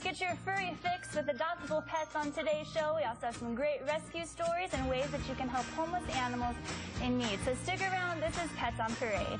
Get your furry fix with adoptable pets on today's show. We also have some great rescue stories and ways that you can help homeless animals in need. So stick around. This is Pets on Parade.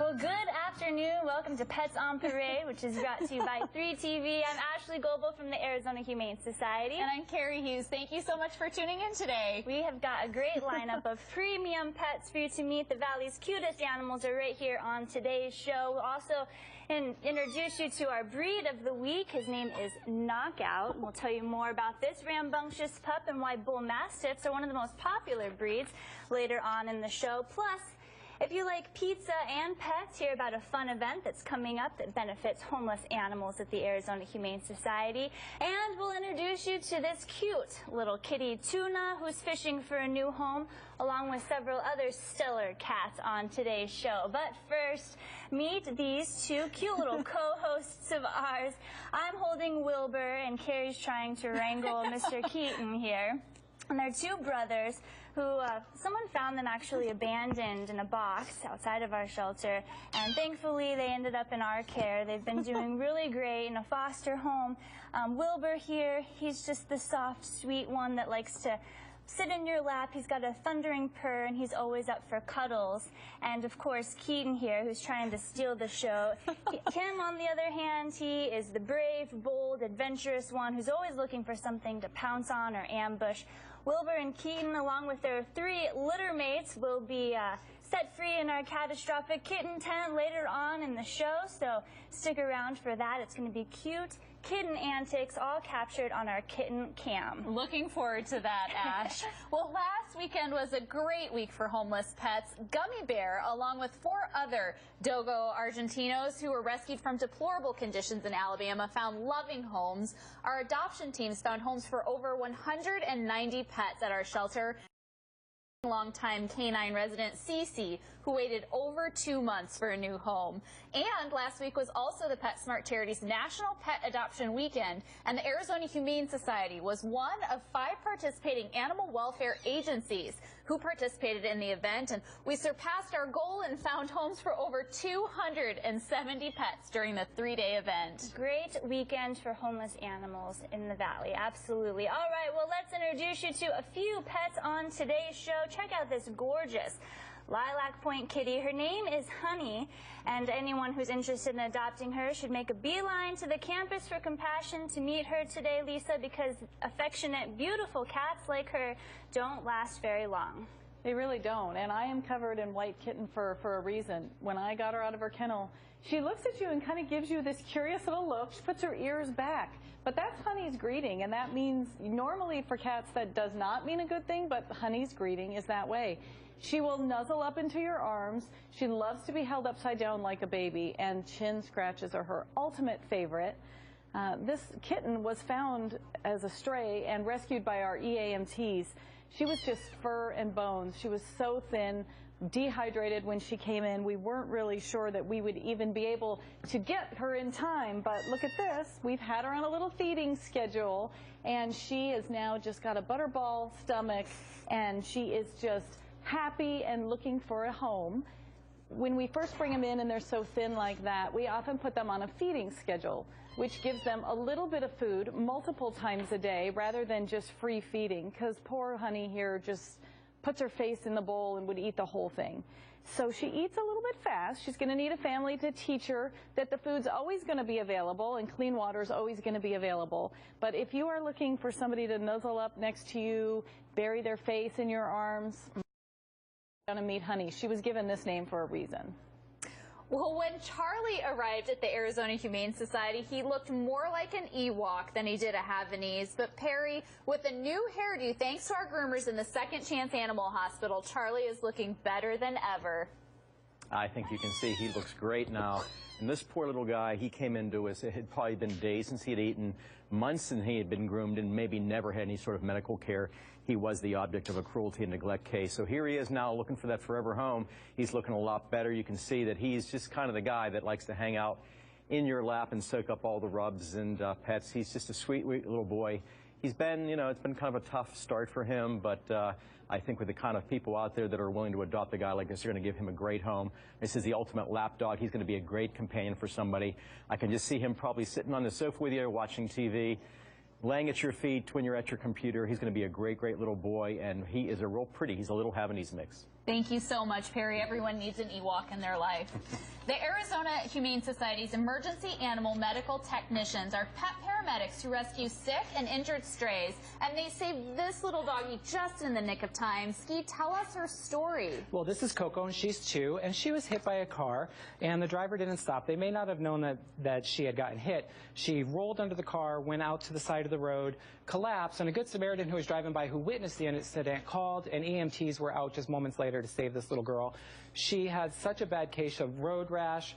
Well, good afternoon. Welcome to Pets on Parade, which is brought to you by 3TV. I'm Ashley Goebel from the Arizona Humane Society. And I'm Carrie Hughes. Thank you so much for tuning in today. We have got a great lineup of premium pets for you to meet. The Valley's cutest animals are right here on today's show. We'll also introduce you to our breed of the week. His name is Knockout. We'll tell you more about this rambunctious pup and why bull mastiffs are one of the most popular breeds later on in the show. Plus, if you like pizza and pets, hear about a fun event that's coming up that benefits homeless animals at the Arizona Humane Society. And we'll introduce you to this cute little kitty Tuna who's fishing for a new home, along with several other stellar cats on today's show. But first, meet these two cute little co-hosts of ours. I'm holding Wilbur, and Carrie's trying to wrangle Mr. Keaton here. And they're two brothers who someone found them actually abandoned in a box outside of our shelter, and thankfully they ended up in our care. They've been doing really great in a foster home. Wilbur here, he's just the soft, sweet one that likes to sit in your lap. He's got a thundering purr, and he's always up for cuddles. And of course, Keaton here, who's trying to steal the show. Kim, on the other hand, he is the brave, bold, adventurous one who's always looking for something to pounce on or ambush. Wilbur and Keaton, along with their three litter mates, will be set free in our catastrophic kitten tent later on in the show, so stick around for that. It's going to be cute kitten antics, all captured on our kitten cam. Looking forward to that, Ash. Well, last weekend was a great week for homeless pets. Gummy Bear, along with 4 other Dogo Argentinos who were rescued from deplorable conditions in Alabama, found loving homes. Our adoption teams found homes for over 190 pets at our shelter. Longtime canine resident Cece, who waited over 2 months for a new home. And last week was also the PetSmart Charity's National Pet Adoption Weekend, and the Arizona Humane Society was one of 5 participating animal welfare agencies who participated in the event, and we surpassed our goal and found homes for over 270 pets during the 3-day event. Great weekend for homeless animals in the Valley, absolutely. All right, well, let's introduce you to a few pets on today's show. Check out this gorgeous Lilac Point kitty. Her name is Honey, and anyone who's interested in adopting her should make a beeline to the Campus for Compassion to meet her today, Lisa, because affectionate, beautiful cats like her don't last very long. They really don't, and I am covered in white kitten fur for a reason. When I got her out of her kennel, she looks at you and kind of gives you this curious little look. She puts her ears back. But that's Honey's greeting, and that means, normally for cats that does not mean a good thing, but Honey's greeting is that way. She will nuzzle up into your arms. She loves to be held upside down like a baby, and chin scratches are her ultimate favorite. This kitten was found as a stray and rescued by our EAMTs. She was just fur and bones. She was so thin, dehydrated when she came in. We weren't really sure that we would even be able to get her in time, but look at this. We've had her on a little feeding schedule, and she has now just got a butterball stomach, and she is just happy and looking for a home. When we first bring them in and they're so thin like that, we often put them on a feeding schedule, which gives them a little bit of food multiple times a day rather than just free feeding, because poor Honey here just puts her face in the bowl and would eat the whole thing. So she eats a little bit fast. She's going to need a family to teach her that the food's always going to be available and clean water's always going to be available. But if you are looking for somebody to nuzzle up next to you, bury their face in your arms, you're going to meet Honey. She was given this name for a reason. Well, when Charlie arrived at the Arizona Humane Society, he looked more like an Ewok than he did a Havanese. But Perry, with a new hairdo, thanks to our groomers in the Second Chance Animal Hospital, Charlie is looking better than ever. I think you can see he looks great now. And this poor little guy, he came into us, it had probably been days since he had eaten, months since he had been groomed, and maybe never had any sort of medical care. He was the object of a cruelty and neglect case. So here he is now looking for that forever home. He's looking a lot better. You can see that he's just kind of the guy that likes to hang out in your lap and soak up all the rubs and pets. He's just a sweet little boy. He's been, you know, it's been kind of a tough start for him, but I think with the kind of people out there that are willing to adopt a guy like this, they're going to give him a great home. This is the ultimate lap dog. He's going to be a great companion for somebody. I can just see him probably sitting on the sofa with you, watching TV, laying at your feet when you're at your computer. He's going to be a great little boy, and he is a real pretty. He's a little Havanese mix. Thank you so much, Perry. Everyone needs an Ewok in their life. The Arizona Humane Society's emergency animal medical technicians are pet paramedics who rescue sick and injured strays, and they saved this little doggie just in the nick of time. Ski, tell us her story. Well, this is Coco, and she's 2, and she was hit by a car, and the driver didn't stop. They may not have known that she had gotten hit. She rolled under the car, went out to the side of the road, collapsed, and a good Samaritan who was driving by who witnessed the incident called, and EMTs were out just moments later to save this little girl. She had such a bad case of road rash.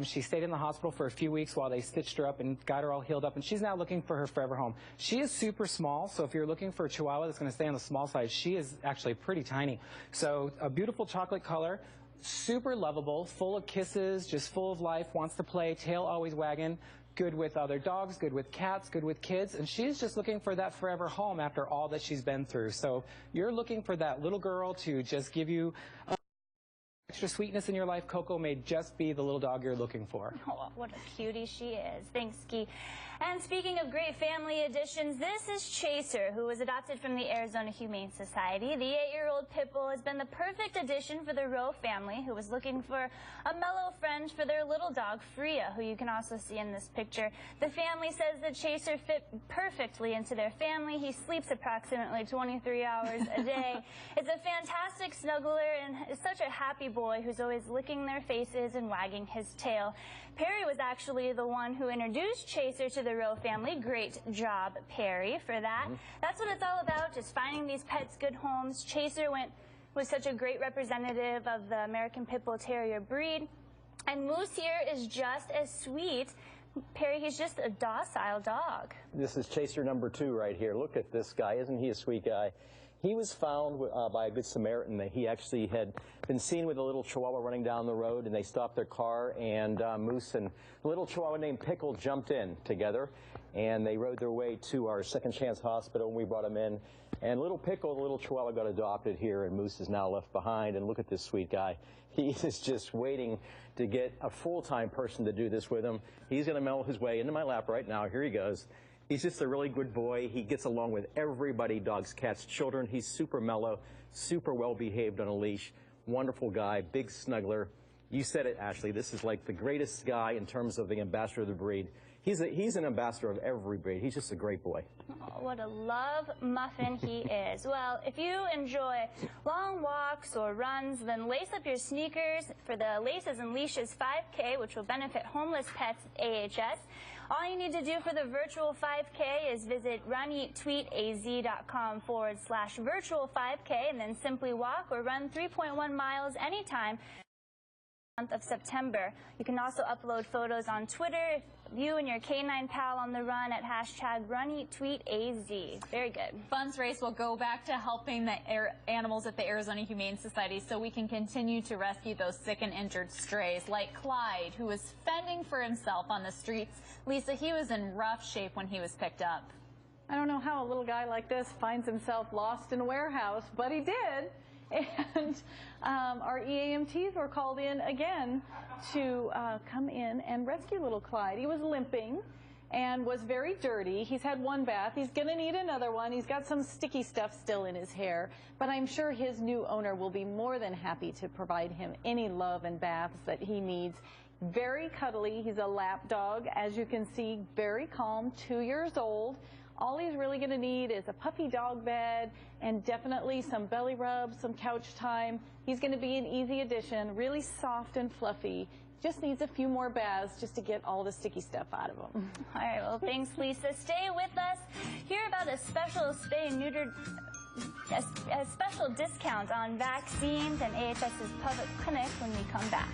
She stayed in the hospital for a few weeks while they stitched her up and got her all healed up, and she's now looking for her forever home. She is super small, so if you're looking for a Chihuahua that's going to stay on the small side, she is actually pretty tiny. So a beautiful chocolate color, super lovable, full of kisses, just full of life, wants to play, tail always wagging. Good with other dogs, good with cats, good with kids, and she's just looking for that forever home after all that she's been through. So you're looking for that little girl to just give you extra sweetness in your life. Coco may just be the little dog you're looking for. Oh, what a cutie she is. Thanks, Ski. And speaking of great family additions, this is Chaser, who was adopted from the Arizona Humane Society. The 8-year-old pit bull has been the perfect addition for the Rowe family, who was looking for a mellow friend for their little dog, Freya, who you can also see in this picture. The family says that Chaser fit perfectly into their family. He sleeps approximately 23 hours a day. It's a fantastic snuggler and is such a happy boy who's always licking their faces and wagging his tail. Perry was actually the one who introduced Chaser to the Rowe family. Great job, Perry, for that. That's what it's all about, just finding these pets good homes. Chaser was such a great representative of the American Pit Bull Terrier breed. And Moose here is just as sweet. Perry, he's just a docile dog. This is Chaser number 2 right here. Look at this guy. Isn't he a sweet guy? He was found by a good Samaritan. That he actually had been seen with a little Chihuahua running down the road, and they stopped their car, and Moose and a little Chihuahua named Pickle jumped in together, and they rode their way to our Second Chance Hospital, and we brought him in. And little Pickle, the little Chihuahua, got adopted here, and Moose is now left behind. And look at this sweet guy. He is just waiting to get a full-time person to do this with him. He's going to mellow his way into my lap right now. Here he goes. He's just a really good boy. He gets along with everybody, dogs, cats, children. He's super mellow, super well-behaved on a leash. Wonderful guy, big snuggler. You said it, Ashley. This is like the greatest guy in terms of the ambassador of the breed. He's an ambassador of every breed. He's just a great boy. Oh, what a love muffin he is. Well, if you enjoy long walks or runs, then lace up your sneakers for the Laces and Leashes 5K, which will benefit homeless pets AHS. All you need to do for the virtual 5K is visit runeattweetaz.com/virtual 5K and then simply walk or run 3.1 miles anytime month of September. You can also upload photos on Twitter, you and your canine pal on the run at #RunEatTweetAZ. Very good. Funds raised will go back to helping the animals at the Arizona Humane Society so we can continue to rescue those sick and injured strays like Clyde, who was fending for himself on the streets. Lisa, he was in rough shape when he was picked up. I don't know how a little guy like this finds himself lost in a warehouse, but he did. And our EAMTs were called in again to come in and rescue little Clyde. He was limping and was very dirty. He's had one bath. He's going to need another one. He's got some sticky stuff still in his hair, but I'm sure his new owner will be more than happy to provide him any love and baths that he needs. Very cuddly. He's a lap dog, as you can see, very calm, 2 years old. All he's really going to need is a puppy dog bed and definitely some belly rubs, some couch time. He's going to be an easy addition, really soft and fluffy. Just needs a few more baths just to get all the sticky stuff out of him. All right, well, thanks, Lisa. Stay with us. Hear about a special spay and neuter a special discount on vaccines and AHS's public clinic when we come back.